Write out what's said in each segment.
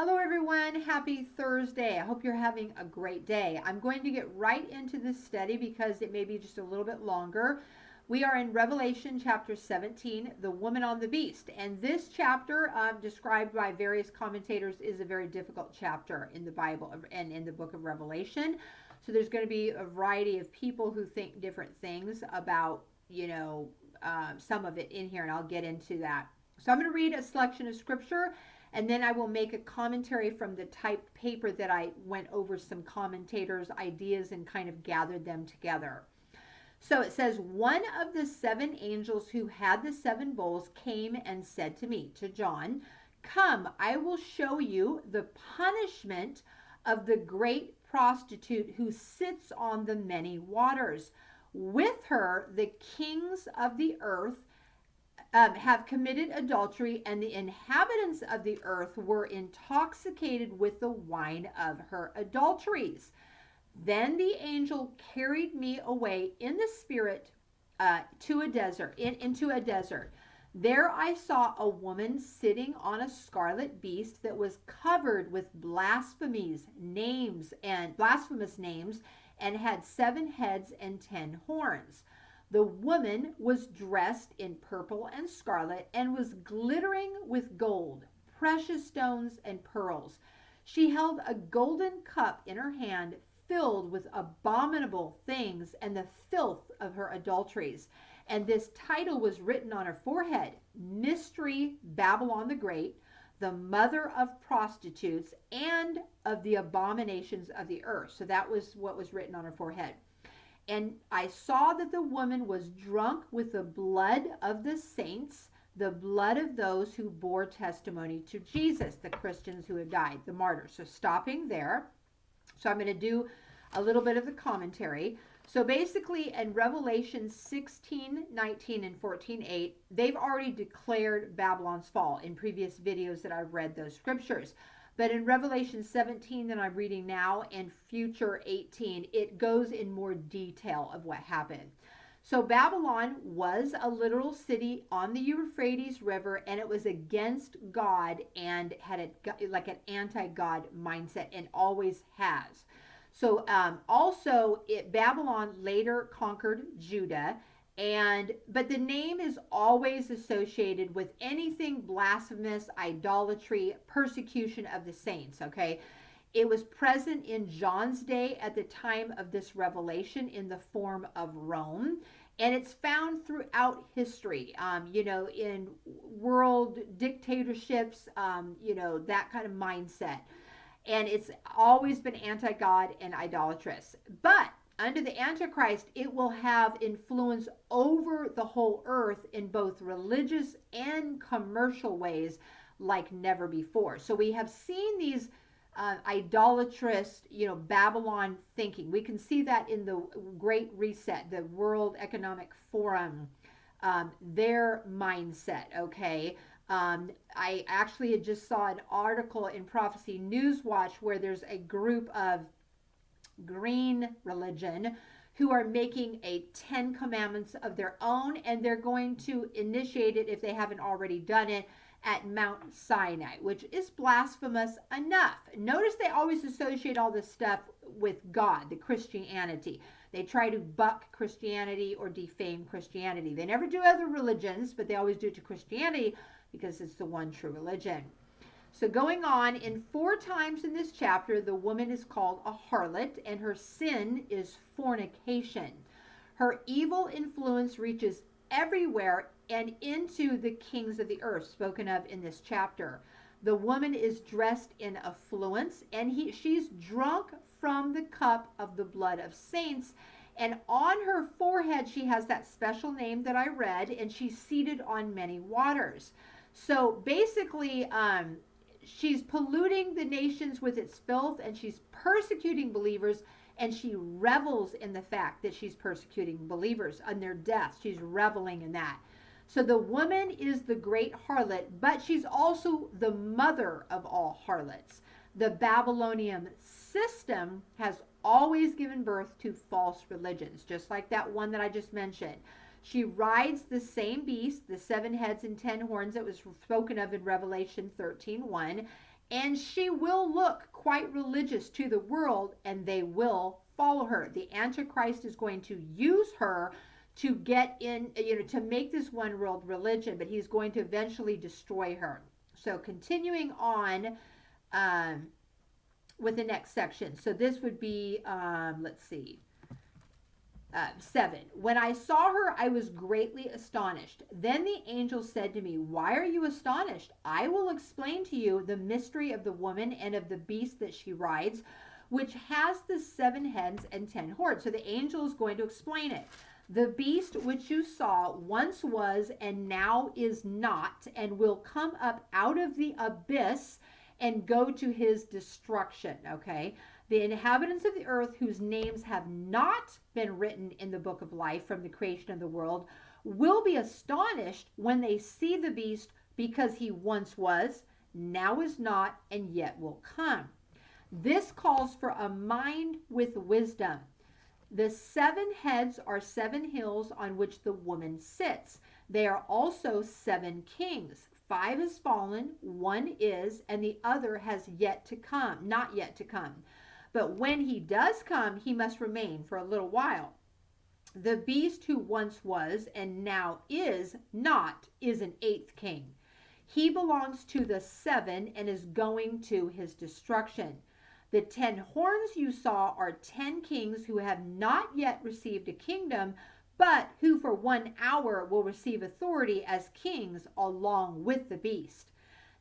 Hello, everyone. Happy Thursday. I hope you're having a great day. I'm going to get right into this study because it may be just a little bit longer. We are in Revelation chapter 17, the woman on the beast. And this chapter, described by various commentators, is a very difficult chapter in the Bible and in the book of Revelation. So there's going to be a variety of people who think different things about, some of it in here, and I'll get into that. So I'm going to read a selection of scripture, and then I will make a commentary from the typed paper that I went over some commentators' ideas and kind of gathered them together. So it says, one of the seven angels who had the seven bowls came and said to me, to John, come, I will show you the punishment of the great prostitute who sits on the many waters. With her, the kings of the earth have committed adultery, and the inhabitants of the earth were intoxicated with the wine of her adulteries. Then the angel carried me away in the spirit to a desert, into a desert. There I saw a woman sitting on a scarlet beast that was covered with blasphemous names, and had 7 heads and 10 horns. The woman was dressed in purple and scarlet and was glittering with gold, precious stones, and pearls. She held a golden cup in her hand filled with abominable things and the filth of her adulteries. And this title was written on her forehead: Mystery Babylon the Great, the mother of prostitutes and of the abominations of the earth. So that was what was written on her forehead. And I saw that the woman was drunk with the blood of the saints, the blood of those who bore testimony to Jesus, the Christians who had died, the martyrs. So stopping there. So I'm going to do a little bit of the commentary. So basically in Revelation 16, 19, and 14:8, they've already declared Babylon's fall in previous videos that I've read those scriptures. But in Revelation 17 that I'm reading now and future 18, it goes in more detail of what happened. So Babylon was a literal city on the Euphrates River, and it was against God and had like an anti-God mindset, and always has. So Babylon later conquered Judah, but the name is always associated with anything blasphemous, idolatry, persecution of the saints. Okay, it was present in John's day at the time of this revelation in the form of Rome, and it's found throughout history. In world dictatorships, that kind of mindset, and it's always been anti-God and idolatrous. But under the Antichrist, it will have influence over the whole earth in both religious and commercial ways like never before. So we have seen these idolatrous, Babylon thinking. We can see that in the Great Reset, the World Economic Forum, their mindset, okay? I actually had just saw an article in Prophecy Newswatch where there's a group of green religion who are making a 10 commandments of their own, and they're going to initiate it, if they haven't already done it, at Mount Sinai, which is blasphemous enough. Notice they always associate all this stuff with God, the Christianity. They try to buck Christianity or defame Christianity. They never do other religions, but they always do it to Christianity because it's the one true religion. So going on, in 4 times in this chapter, the woman is called a harlot, and her sin is fornication. Her evil influence reaches everywhere and into the kings of the earth spoken of in this chapter. The woman is dressed in affluence, and she's drunk from the cup of the blood of saints. And on her forehead, she has that special name that I read, and she's seated on many waters. So basically, she's polluting the nations with its filth, and she's persecuting believers, and she revels in the fact that she's persecuting believers on their death. She's reveling in that. So the woman is the great harlot, but she's also the mother of all harlots. The Babylonian system has always given birth to false religions, just like that one that I just mentioned. She rides the same beast, the 7 heads and 10 horns that was spoken of in Revelation 13:1, and she will look quite religious to the world, and they will follow her. The Antichrist is going to use her to get in, to make this one world religion, but he's going to eventually destroy her. So continuing on um, with the next section. So this would be, let's see, 7. When I saw her, I was greatly astonished. Then the angel said to me, why are you astonished? I will explain to you the mystery of the woman and of the beast that she rides, which has the 7 heads and 10 horns. So the angel is going to explain it. The beast which you saw once was and now is not, and will come up out of the abyss and go to his destruction. Okay. The inhabitants of the earth whose names have not been written in the book of life from the creation of the world will be astonished when they see the beast, because he once was, now is not, and yet will come. This calls for a mind with wisdom. The 7 heads are 7 hills on which the woman sits. They are also 7 kings. 5 has fallen, 1 is, and the other has yet to come, not yet to come. But when he does come, he must remain for a little while. The beast who once was and now is not is an 8th king. He belongs to the 7 and is going to his destruction. The 10 horns you saw are 10 kings who have not yet received a kingdom, but who for 1 hour will receive authority as kings along with the beast.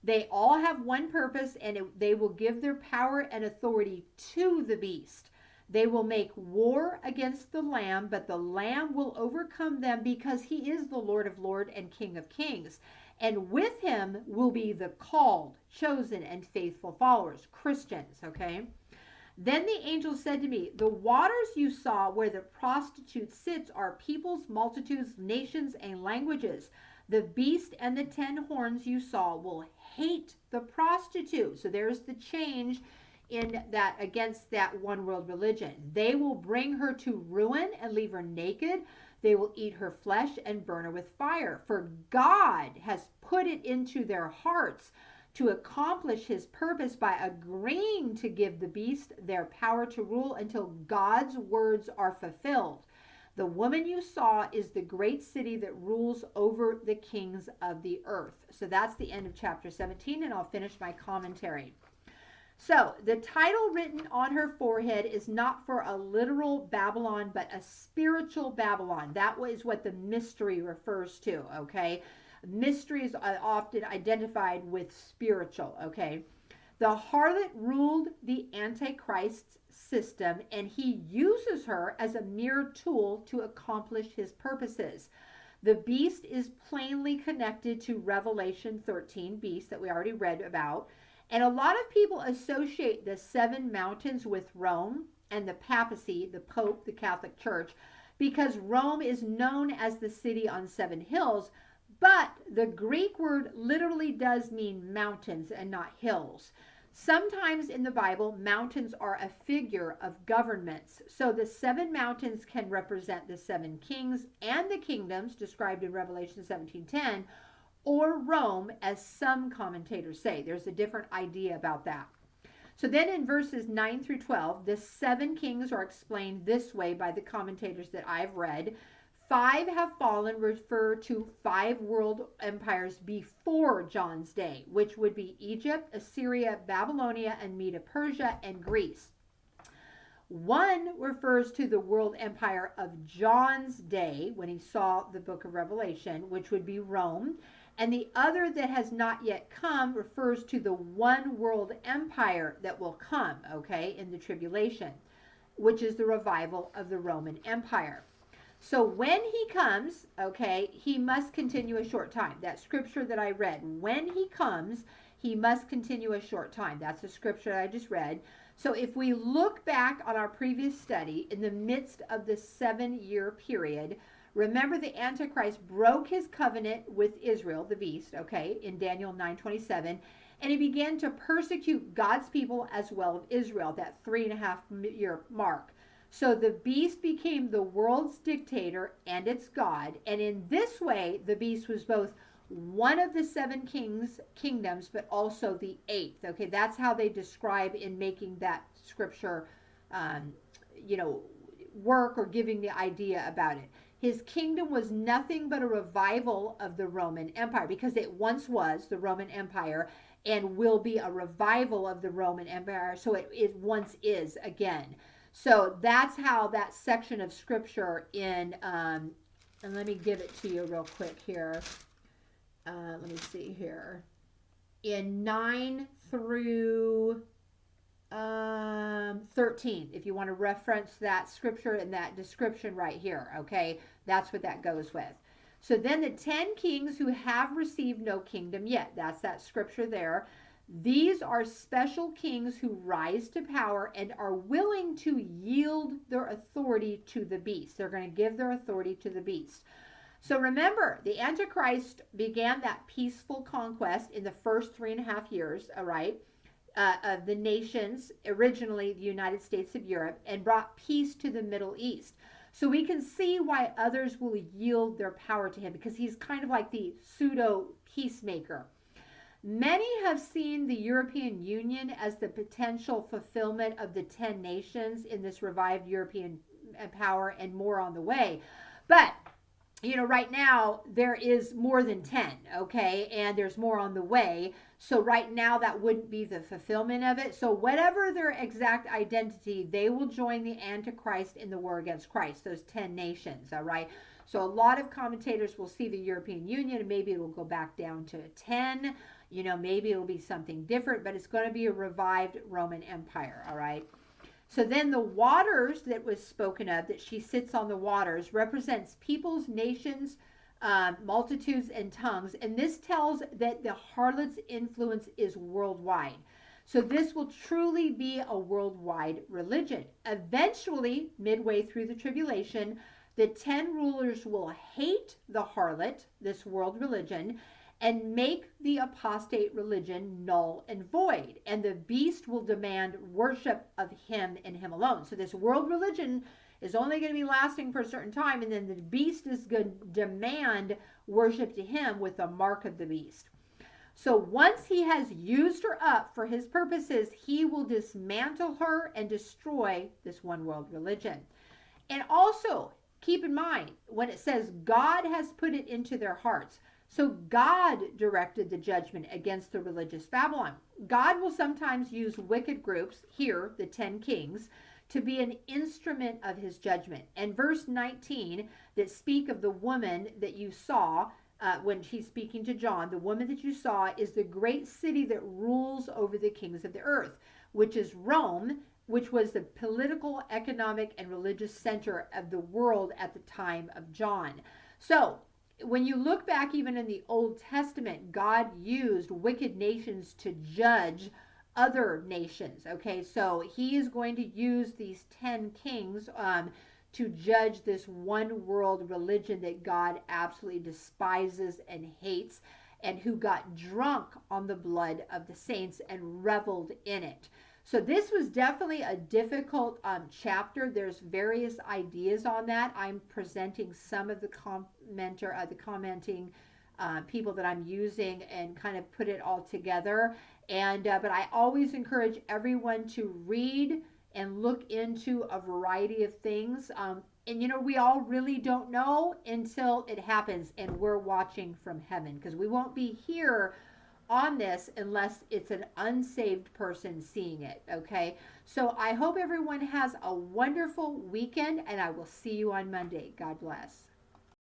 They all have one purpose, and they will give their power and authority to the beast. They will make war against the Lamb, but the Lamb will overcome them, because he is the Lord of lords and King of kings. And with him will be the called, chosen, and faithful followers, Christians, okay? Then the angel said to me, the waters you saw where the prostitute sits are peoples, multitudes, nations, and languages. The beast and the 10 horns you saw will hate the prostitute. So there's the change in that, against that one world religion. They will bring her to ruin and leave her naked. They will eat her flesh and burn her with fire. For God has put it into their hearts to accomplish his purpose by agreeing to give the beast their power to rule until God's words are fulfilled. The woman you saw is the great city that rules over the kings of the earth. So that's the end of chapter 17, and I'll finish my commentary. So the title written on her forehead is not for a literal Babylon, but a spiritual Babylon. That is what the mystery refers to, okay? Mystery is often identified with spiritual, okay? The harlot ruled the Antichrist's system, and he uses her as a mere tool to accomplish his purposes. The beast is plainly connected to Revelation 13 beast that we already read about. And a lot of people associate the 7 mountains with Rome and the papacy, the Pope, the Catholic Church, because Rome is known as the city on 7 hills, but the Greek word literally does mean mountains and not hills. Sometimes in the Bible, mountains are a figure of governments. So the 7 mountains can represent the 7 kings and the kingdoms described in Revelation 17:10, or Rome, as some commentators say. There's a different idea about that. So then in verses 9 through 12, the 7 kings are explained this way by the commentators that I've read. 5 have fallen refer to 5 world empires before John's day, which would be Egypt, Assyria, Babylonia, and Medo-Persia, and Greece. 1 refers to the world empire of John's day when he saw the book of Revelation, which would be Rome. And the other that has not yet come refers to the one world empire that will come, okay, in the tribulation, which is the revival of the Roman Empire. So when he comes, okay, he must continue a short time. That scripture that I read, when he comes, he must continue a short time. That's the scripture that I just read. So if we look back on our previous study, in the midst of the 7-year period, remember the Antichrist broke his covenant with Israel, the beast, okay, in Daniel 9:27, and he began to persecute God's people as well as Israel, that 3.5-year mark. So the beast became the world's dictator and its God, and in this way, the beast was both one of the seven kingdoms, but also the eighth. Okay, that's how they describe in making that scripture, um, you know, work or giving the idea about it. His kingdom was nothing but a revival of the Roman Empire, because it once was the Roman Empire and will be a revival of the Roman Empire. So it once is again. So that's how that section of scripture in, and let me give it to you real quick here. Let me see here. In 9 through 13, if you want to reference that scripture and that description right here, okay, that's what that goes with. So then the 10 kings who have received no kingdom yet, that's that scripture there. These are special kings who rise to power and are willing to yield their authority to the beast. They're going to give their authority to the beast. So remember, the Antichrist began that peaceful conquest in the first 3.5 years, all right, of the nations, originally the United States of Europe, and brought peace to the Middle East. So we can see why others will yield their power to him, because he's kind of like the pseudo peacemaker. Many have seen the European Union as the potential fulfillment of the 10 nations in this revived European power, and more on the way. But right now there is more than 10, okay, and there's more on the way. So right now that wouldn't be the fulfillment of it. So whatever their exact identity, they will join the Antichrist in the war against Christ, those 10 nations, all right. So a lot of commentators will see the European Union, and maybe it will go back down to 10, maybe it'll be something different, but it's going to be a revived Roman Empire, all right. So then the waters that was spoken of, that she sits on the waters, represents peoples, nations, multitudes, and tongues. And this tells that the harlot's influence is worldwide. So this will truly be a worldwide religion. Eventually, midway through the tribulation, the 10 rulers will hate the harlot, this world religion, and make the apostate religion null and void. And the beast will demand worship of him and him alone. So this world religion is only going to be lasting for a certain time, and then the beast is going to demand worship to him with the mark of the beast. So once he has used her up for his purposes, he will dismantle her and destroy this one world religion. And also, keep in mind, when it says God has put it into their hearts, so God directed the judgment against the religious Babylon. God will sometimes use wicked groups, here the 10 kings, to be an instrument of his judgment. And verse 19, that speak of the woman that you saw, when she's speaking to John, the woman that you saw is the great city that rules over the kings of the earth, which is Rome, which was the political, economic, and religious center of the world at the time of John. So when you look back even in the Old Testament, God used wicked nations to judge other nations. Okay, so he is going to use these 10 kings to judge this one world religion that God absolutely despises and hates, and who got drunk on the blood of the saints and reveled in it. So this was definitely a difficult chapter. There's various ideas on that. I'm presenting some of the commenting people that I'm using, and kind of put it all together. And but I always encourage everyone to read and look into a variety of things. And we all really don't know until it happens, and we're watching from heaven, because we won't be here on this unless it's an unsaved person seeing it. Okay, so I hope everyone has a wonderful weekend, and I will see you on Monday. God bless.